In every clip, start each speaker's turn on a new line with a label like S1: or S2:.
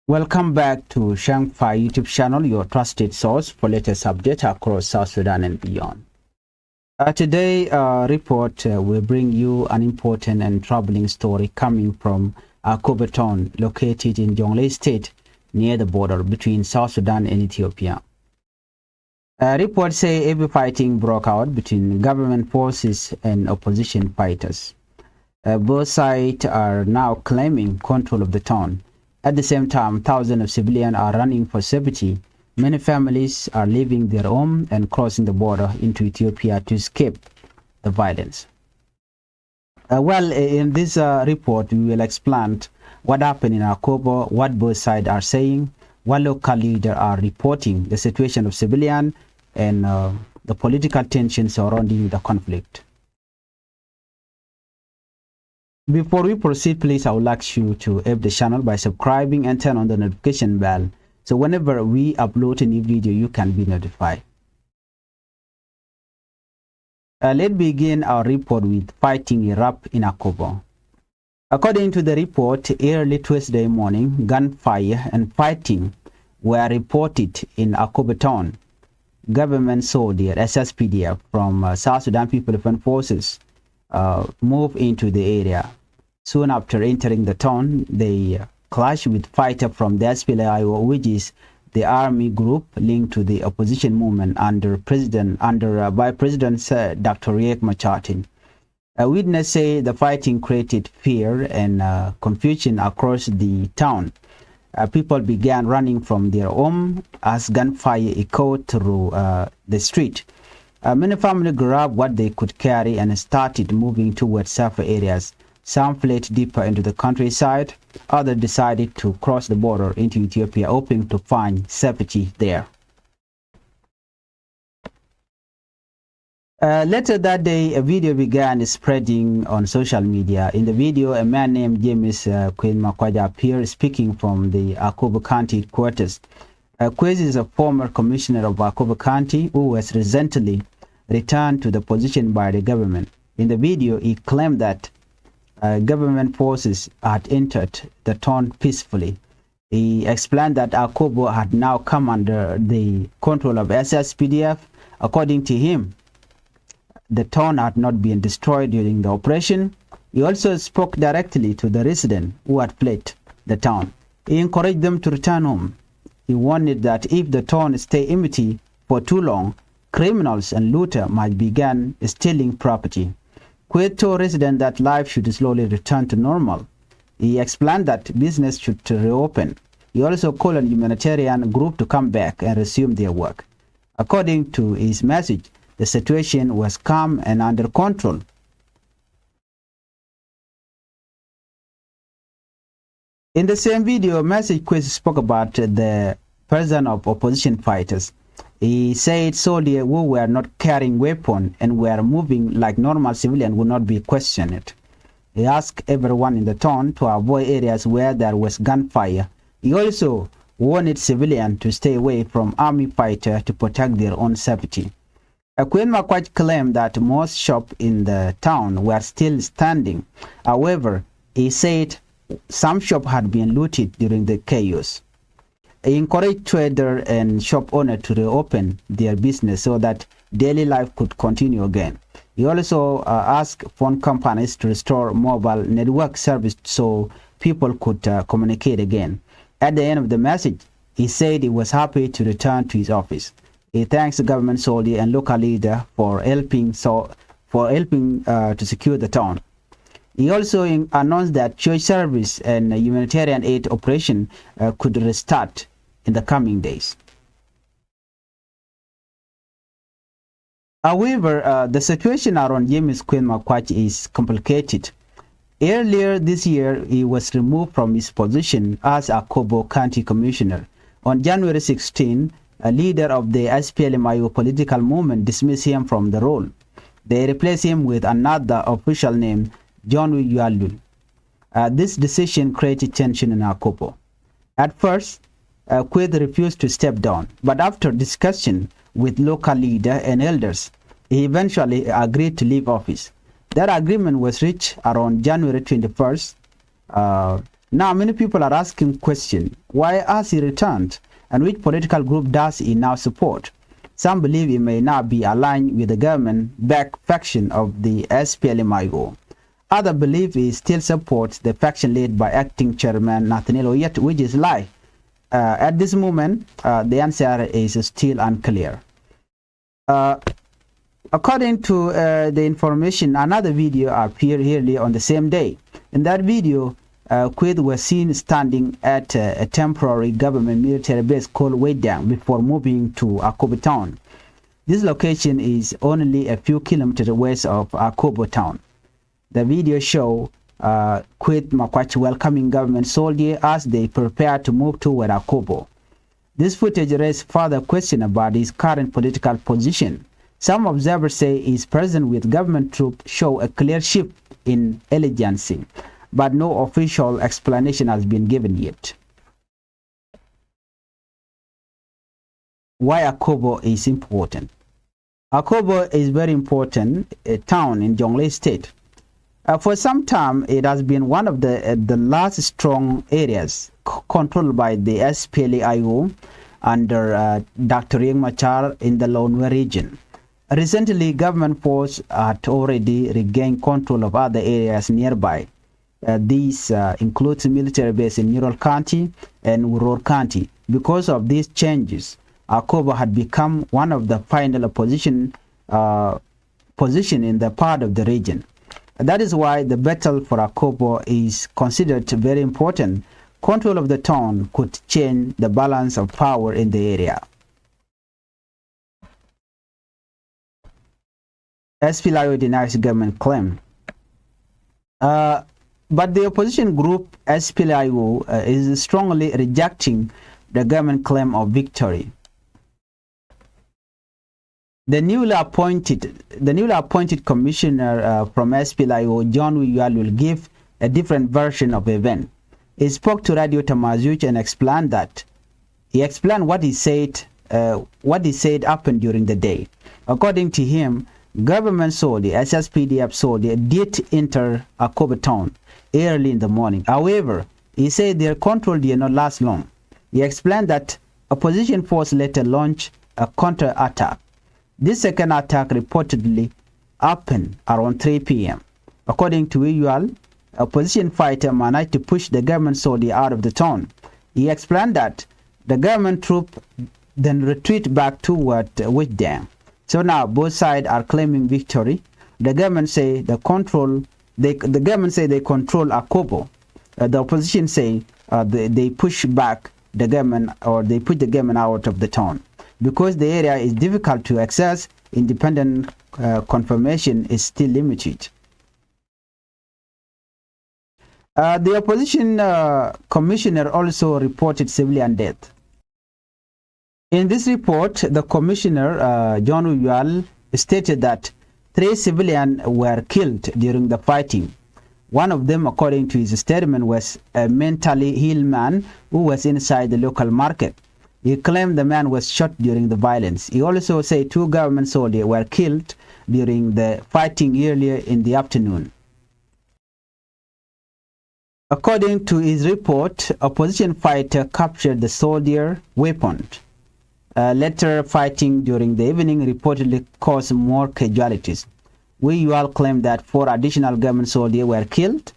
S1: Welcome back to Changfied YouTube channel, your trusted source for latest updates across South Sudan and beyond. Today, report will bring you an important and troubling story coming from Akobo town, located in Jonglei State, near the border between South Sudan and Ethiopia. Reports say heavy fighting broke out between government forces and opposition fighters. Both sides are now claiming control of the town. At the same time, thousands of civilians are running for safety. Many families are leaving their home and crossing the border into Ethiopia to escape the violence. In this report, we will explain what happened in Akobo, what both sides are saying, what local leaders are reporting, the situation of civilians, and the political tensions surrounding the conflict. Before we proceed, please, I would like you to help the channel by subscribing and turn on the notification bell, so whenever we upload a new video, you can be notified. Let's begin our report with fighting erupt in Akobo. According to the report, early Tuesday morning, gunfire and fighting were reported in Akobo town. Government soldiers, SPLA, from South Sudan People Defense Forces move into the area. Soon after entering the town, they clashed with fighters from the SPLA, which is the army group linked to the opposition movement by President Dr. Riek Machar. A witness say the fighting created fear and confusion across the town. People began running from their home as gunfire echoed through the street. Many families grabbed what they could carry and started moving towards safer areas. Some fled deeper into the countryside. Others decided to cross the border into Ethiopia, hoping to find safety there. Later that day, a video began spreading on social media. In the video, a man named James Queen Makwaja appeared speaking from the Akobo County headquarters. Kwesi is a former commissioner of Akobo County who was recently returned to the position by the government. In the video, he claimed that government forces had entered the town peacefully. He explained that Akobo had now come under the control of SSPDF. According to him, the town had not been destroyed during the operation. He also spoke directly to the residents who had fled the town. He encouraged them to return home. He warned that if the town stayed empty for too long, criminals and looters might begin stealing property. Kwesi told residents that life should slowly return to normal. He explained that business should reopen. He also called on Humanitarian group to come back and resume their work. According to his message, the situation was calm and under control. In the same video message, Kwesi spoke about the presence of opposition fighters. He said soldiers who were not carrying weapons and were moving like normal civilians would not be questioned. He asked everyone in the town to avoid areas where there was gunfire. He also warned civilians to stay away from army fighters to protect their own safety. Queen Makwaj claimed that most shops in the town were still standing. However, he said some shops had been looted during the chaos. He encouraged traders and shop owners to reopen their business so that daily life could continue again. He also asked phone companies to restore mobile network service so people could communicate again. At the end of the message, he said he was happy to return to his office. He thanks the government soldier and local leader for helping to secure the town. He also announced that church service and humanitarian aid operation could restart in the coming days. However, the situation around James Queen Makwaja is complicated. Earlier this year, he was removed from his position as Akobo County Commissioner. On January 16, a leader of the SPLA political movement dismissed him from the role. They replaced him with another official named John Yalul. This decision created tension in Akobo. At first, Kwesi refused to step down, but after discussion with local leaders and elders, he eventually agreed to leave office. That agreement was reached around January 21st, Now, many people are asking question, why has he returned, and which political group does he now support? Some believe he may now be aligned with the government-backed faction of the SPLA. Others believe he still supports the faction led by acting chairman Nathaniel Oyet, which is lie. At this moment, the answer is still unclear. According to the information, another video appeared earlier on the same day. In that video, Quaid was seen standing at a temporary government military base called Weidang before moving to Akobo town. This location is only a few kilometers west of Akobo town. The video shows Quaid Makwachi welcoming government soldiers as they prepare to move toward Akobo. This footage raised further question about his current political position. Some observers say his presence with government troops show a clear shift in allegiance, but no official explanation has been given yet. Why Akobo is important? Akobo is very important town in Jonglei State. For some time, it has been one of the last strong areas controlled by the SPLA under Dr. Riek Machar in the Lone region. Recently, government force had already regained control of other areas nearby. These include military base in Ural County and Uror County. Because of these changes, Akobo had become one of the final opposition position in the part of the region. That is why the battle for Akobo is considered very important. Control of the town could change the balance of power in the area. SPLA denies government claim. But the opposition group SPLA is strongly rejecting the government claim of victory. The newly appointed commissioner from SPLA, John Uyal, will give a different version of the event. He spoke to Radio Tamazuch and explained what he said happened during the day. According to him, government soldiers, SSPDF soldiers, did enter Akobo town early in the morning. However, he said their control did not last long. He explained that opposition force later launched a counter-attack. This second attack reportedly happened around 3 p.m. According to Uyal, opposition fighter managed to push the government soldier out of the town. He explained that the government troop then retreat back toward Weidang. So now both sides are claiming victory. The government say they control Akobo. The opposition say they push back the government, or they put the government out of the town. Because the area is difficult to access, independent confirmation is still limited. The opposition commissioner also reported civilian death. In this report, the commissioner, John Uyal, stated that 3 civilians were killed during the fighting. One of them, according to his statement, was a mentally ill man who was inside the local market. He claimed the man was shot during the violence. He also said 2 government soldiers were killed during the fighting earlier in the afternoon. According to his report, opposition fighter captured the soldier weapon. Later fighting during the evening reportedly caused more casualties. Uyal claimed that 4 additional government soldiers were killed.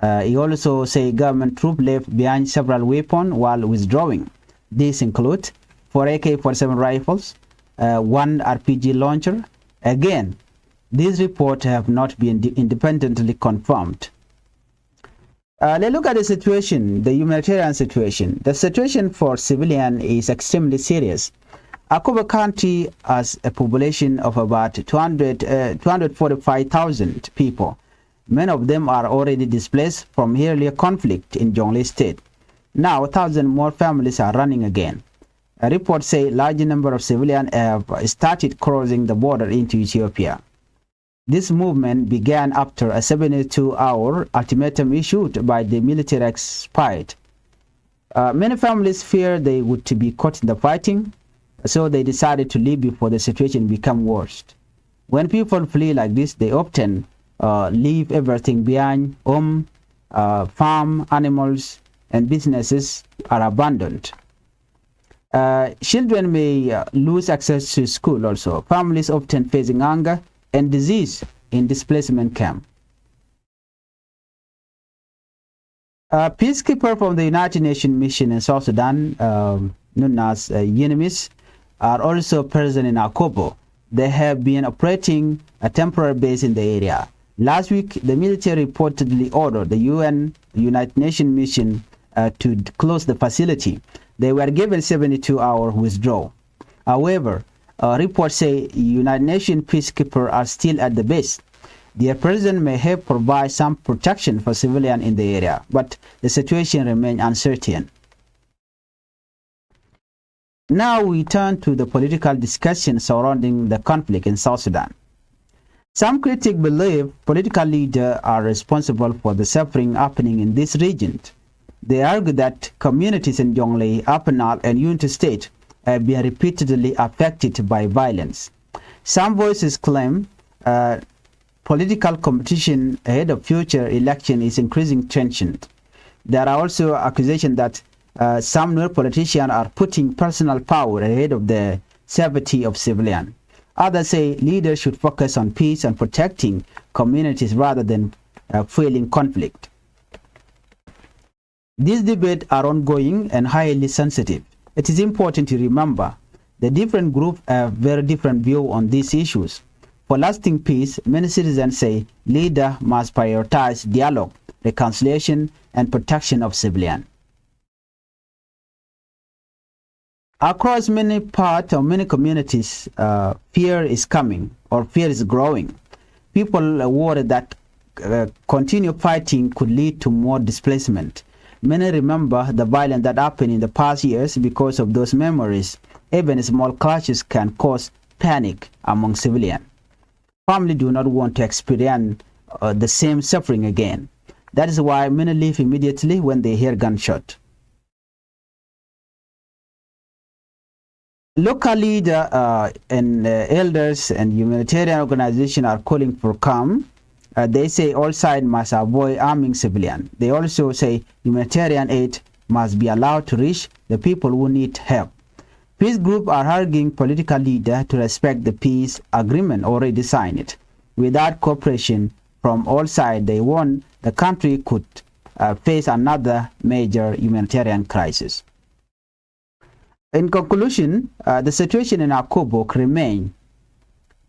S1: He also said government troops left behind several weapons while withdrawing. These include 4 AK-47 rifles, 1 RPG launcher. Again, these reports have not been independently confirmed. Let's look at the situation, the humanitarian situation. The situation for civilians is extremely serious. Akobo County has a population of about 245,000 people. Many of them are already displaced from earlier conflict in Jonglei State. Now, 1,000 more families are running again. A report says a large number of civilians have started crossing the border into Ethiopia. This movement began after a 72-hour ultimatum issued by the military expired. Many families feared they would be caught in the fighting, so they decided to leave before the situation became worse. When people flee like this, they often leave everything behind: home, farm animals and businesses are abandoned. Children may lose access to school also. Families often facing hunger and disease in displacement camp. Peacekeepers from the United Nations mission in South Sudan, known as UNMISS, are also present in Akobo. They have been operating a temporary base in the area. Last week, the military reportedly ordered the United Nations mission to close the facility. They were given 72-hour withdrawal. However, reports say United Nations peacekeepers are still at the base. Their presence may have provided some protection for civilians in the area, but the situation remains uncertain. Now we turn to the political discussion surrounding the conflict in South Sudan. Some critics believe political leaders are responsible for the suffering happening in this region. They argue that communities in Jonglei, Apenal, and Unity State have been repeatedly affected by violence. Some voices claim political competition ahead of future election is increasing tension. There are also accusations that some new politicians are putting personal power ahead of the safety of civilians. Others say leaders should focus on peace and protecting communities rather than fueling conflict. These debates are ongoing and highly sensitive. It is important to remember the different groups have very different views on these issues. For lasting peace, many citizens say leaders must prioritize dialogue, reconciliation, and protection of civilians. Across many parts of many communities, fear is coming or fear is growing. People are worried that continued fighting could lead to more displacement. Many remember the violence that happened in the past years. Because of those memories, even small clashes can cause panic among civilians. Families do not want to experience the same suffering again. That is why many leave immediately when they hear gunshot. Local leaders and elders and humanitarian organizations are calling for calm. They say all sides must avoid arming civilians. They also say humanitarian aid must be allowed to reach the people who need help. Peace groups are urging political leaders to respect the peace agreement already signed. Without cooperation from all sides, they warn the country could face another major humanitarian crisis. In conclusion, the situation in Akobo remains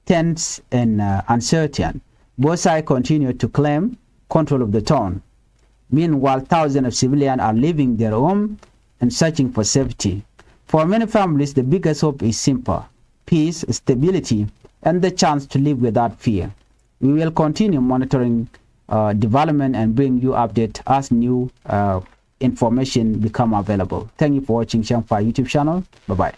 S1: tense and uncertain. Both sides continue to claim control of the town. Meanwhile, thousands of civilians are leaving their home and searching for safety. For many families, the biggest hope is simple: peace, stability, and the chance to live without fear. We will continue monitoring development and bring you updates as new information become available. Thank you for watching Changfied YouTube channel. Bye-bye.